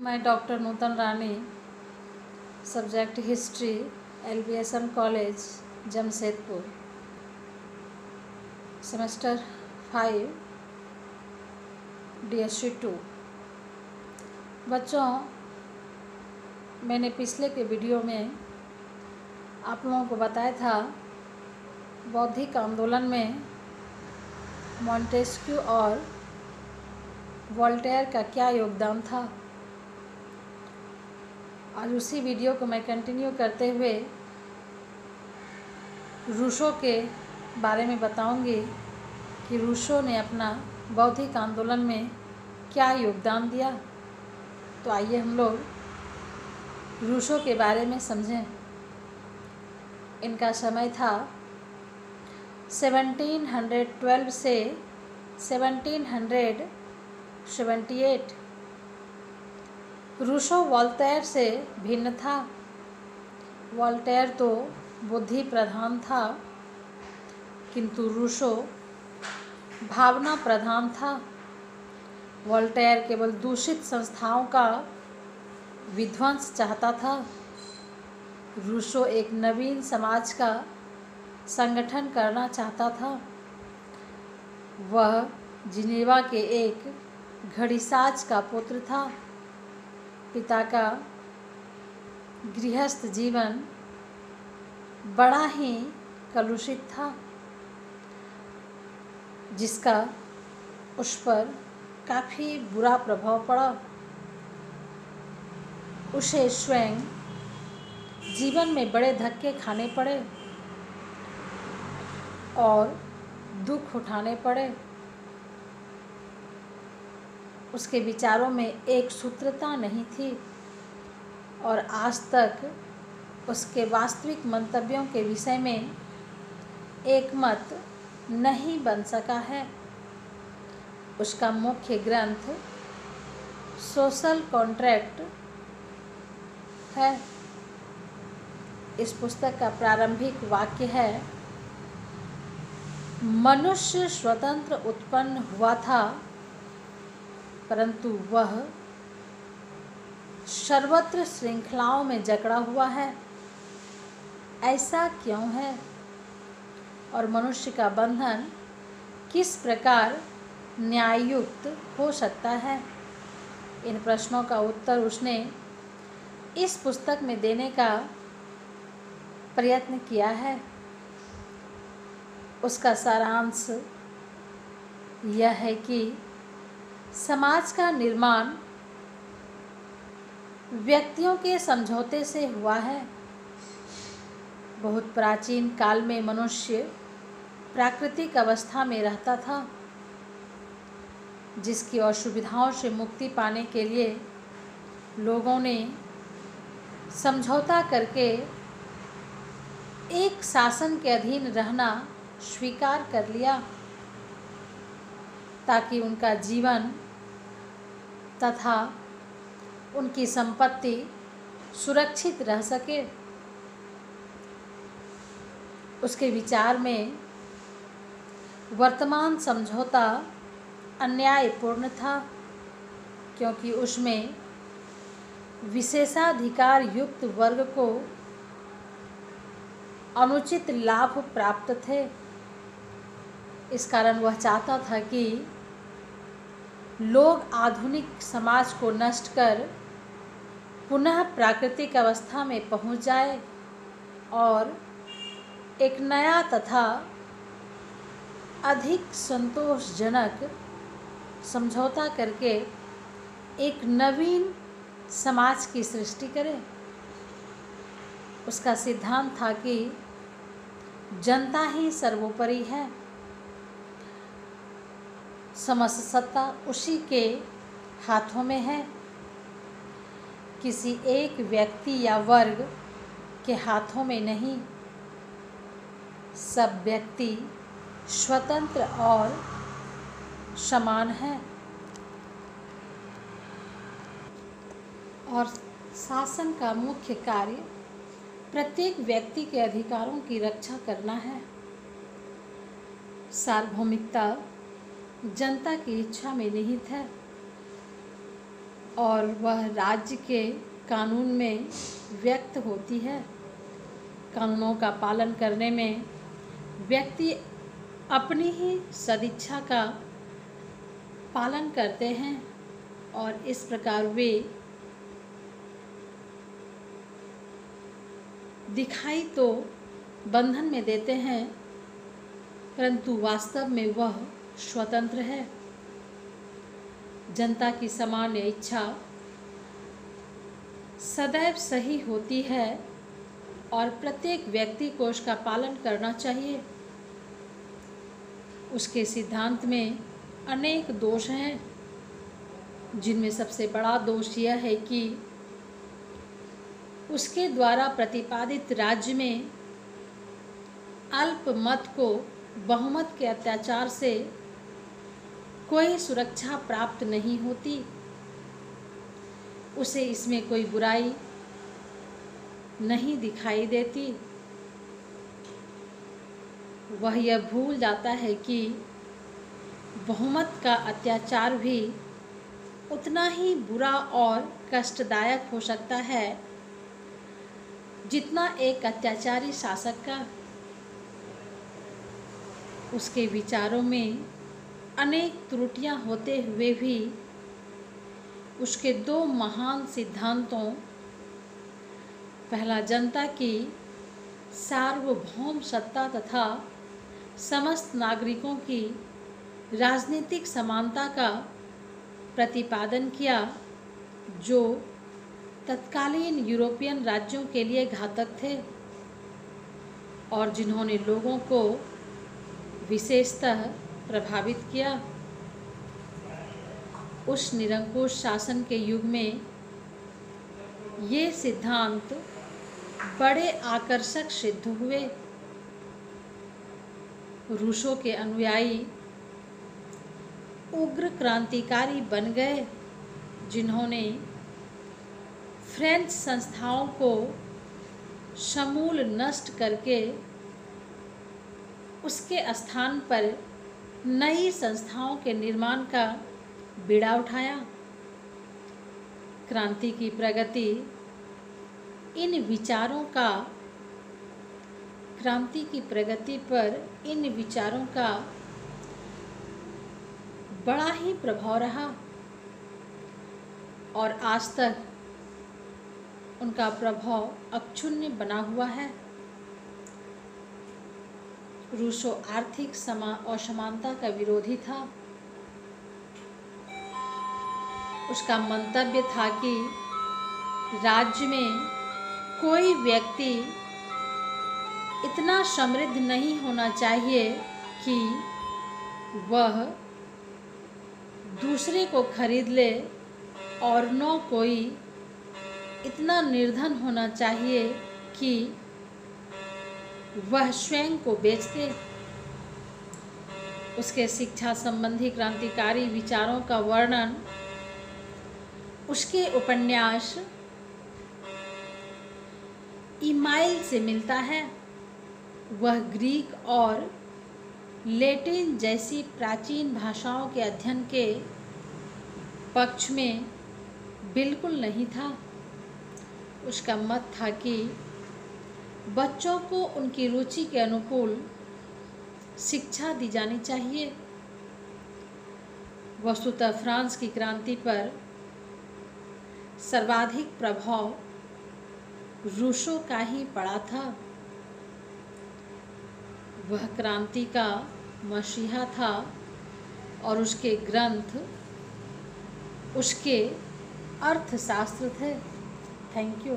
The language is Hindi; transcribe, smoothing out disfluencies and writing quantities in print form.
मैं doctor Nutan Rani, subject history, LBSM college Jamshedpur, semester 5, DSC 2। बच्चों, मैंने पिछले के वीडियो में आप लोगों को बताया था बौद्धिक आंदोलन में मॉन्टेस्क्यू और वोल्टेयर का क्या योगदान था। आज उसी वीडियो को मैं कंटिन्यू करते हुए रूसो के बारे में बताऊंगी कि रूसो ने अपना बौद्धिक आंदोलन में क्या योगदान दिया। तो आइए हम लोग रूसो के बारे में समझें। इनका समय था 1712 से 1778। रूसो वोल्टेयर से भिन्न था। वोल्टेयर तो बुद्धि प्रधान था, किंतु रूसो भावना प्रधान था। वोल्टेयर केवल दूषित संस्थाओं का विध्वंस चाहता था। रूसो एक नवीन समाज का संगठन करना चाहता था। वह जिनेवा के एक घड़ीसाज का पुत्र था। पिता का गृहस्थ जीवन बड़ा ही कलुषित था, जिसका उस पर काफ़ी बुरा प्रभाव पड़ा। उसे स्वयं जीवन में बड़े धक्के खाने पड़े और दुख उठाने पड़े। उसके विचारों में एक सूत्रता नहीं थी और आज तक उसके वास्तविक मंतव्यों के विषय में एक मत नहीं बन सका है। उसका मुख्य ग्रंथ सोशल कॉन्ट्रैक्ट है। इस पुस्तक का प्रारंभिक वाक्य है, मनुष्य स्वतंत्र उत्पन्न हुआ था, परंतु वह सर्वत्र श्रृंखलाओं में जकड़ा हुआ है। ऐसा क्यों है और मनुष्य का बंधन किस प्रकार न्याययुक्त हो सकता है? इन प्रश्नों का उत्तर उसने इस पुस्तक में देने का प्रयत्न किया है। उसका सारांश यह है कि समाज का निर्माण व्यक्तियों के समझौते से हुआ है। बहुत प्राचीन काल में मनुष्य प्राकृतिक अवस्था में रहता था, जिसकी असुविधाओं से मुक्ति पाने के लिए लोगों ने समझौता करके एक शासन के अधीन रहना स्वीकार कर लिया, ताकि उनका जीवन तथा उनकी संपत्ति सुरक्षित रह सके। उसके विचार में वर्तमान समझौता अन्यायपूर्ण था, क्योंकि उसमें विशेषाधिकार युक्त वर्ग को अनुचित लाभ प्राप्त थे। इस कारण वह चाहता था कि लोग आधुनिक समाज को नष्ट कर पुनः प्राकृतिक अवस्था में पहुंच जाए और एक नया तथा अधिक संतोषजनक समझौता करके एक नवीन समाज की सृष्टि करे। उसका सिद्धांत था कि जनता ही सर्वोपरि है। समस्त सत्ता उसी के हाथों में है, किसी एक व्यक्ति या वर्ग के हाथों में नहीं। सब व्यक्ति स्वतंत्र और समान हैं और शासन का मुख्य कार्य प्रत्येक व्यक्ति के अधिकारों की रक्षा करना है। सार्वभौमिकता जनता की इच्छा में निहित है और वह राज्य के कानून में व्यक्त होती है। कानूनों का पालन करने में व्यक्ति अपनी ही सदिच्छा का पालन करते हैं और इस प्रकार वे दिखाई तो बंधन में देते हैं, परंतु वास्तव में वह स्वतंत्र है। जनता की सामान्य इच्छा सदैव सही होती है और प्रत्येक व्यक्ति को उसका पालन करना चाहिए। उसके सिद्धांत में अनेक दोष हैं, जिनमें सबसे बड़ा दोष यह है कि उसके द्वारा प्रतिपादित राज्य में अल्पमत को बहुमत के अत्याचार से कोई सुरक्षा प्राप्त नहीं होती। उसे इसमें कोई बुराई नहीं दिखाई देती। वह यह भूल जाता है कि बहुमत का अत्याचार भी उतना ही बुरा और कष्टदायक हो सकता है जितना एक अत्याचारी शासक का। उसके विचारों में अनेक त्रुटियां होते हुए भी उसके दो महान सिद्धांतों, पहला जनता की सार्वभौम सत्ता तथा समस्त नागरिकों की राजनीतिक समानता का प्रतिपादन किया, जो तत्कालीन यूरोपियन राज्यों के लिए घातक थे और जिन्होंने लोगों को विशेषतः प्रभावित किया। उस निरंकुश शासन के युग में ये सिद्धांत बड़े आकर्षक सिद्ध हुए। रूसों के अनुयायी उग्र क्रांतिकारी बन गए, जिन्होंने फ्रेंच संस्थाओं को समूल नष्ट करके उसके स्थान पर नई संस्थाओं के निर्माण का बीड़ा उठाया। क्रांति की प्रगति इन विचारों का क्रांति की प्रगति पर इन विचारों का बड़ा ही प्रभाव रहा और आज तक उनका प्रभाव अक्षुण्ण बना हुआ है। रूसो आर्थिक असमानता का विरोधी था। उसका मंतव्य था कि राज्य में कोई व्यक्ति इतना समृद्ध नहीं होना चाहिए कि वह दूसरे को खरीद ले और न कोई इतना निर्धन होना चाहिए कि वह स्वयं को बेच दे। उसके शिक्षा संबंधी क्रांतिकारी विचारों का वर्णन उसके उपन्यास ईमाइल से मिलता है। वह ग्रीक और लैटिन जैसी प्राचीन भाषाओं के अध्ययन के पक्ष में बिल्कुल नहीं था। उसका मत था कि बच्चों को उनकी रुचि के अनुकूल शिक्षा दी जानी चाहिए। वस्तुतः फ्रांस की क्रांति पर सर्वाधिक प्रभाव रूसों का ही पड़ा था। वह क्रांति का मसीहा था और उसके ग्रंथ उसके अर्थशास्त्र थे। Thank you.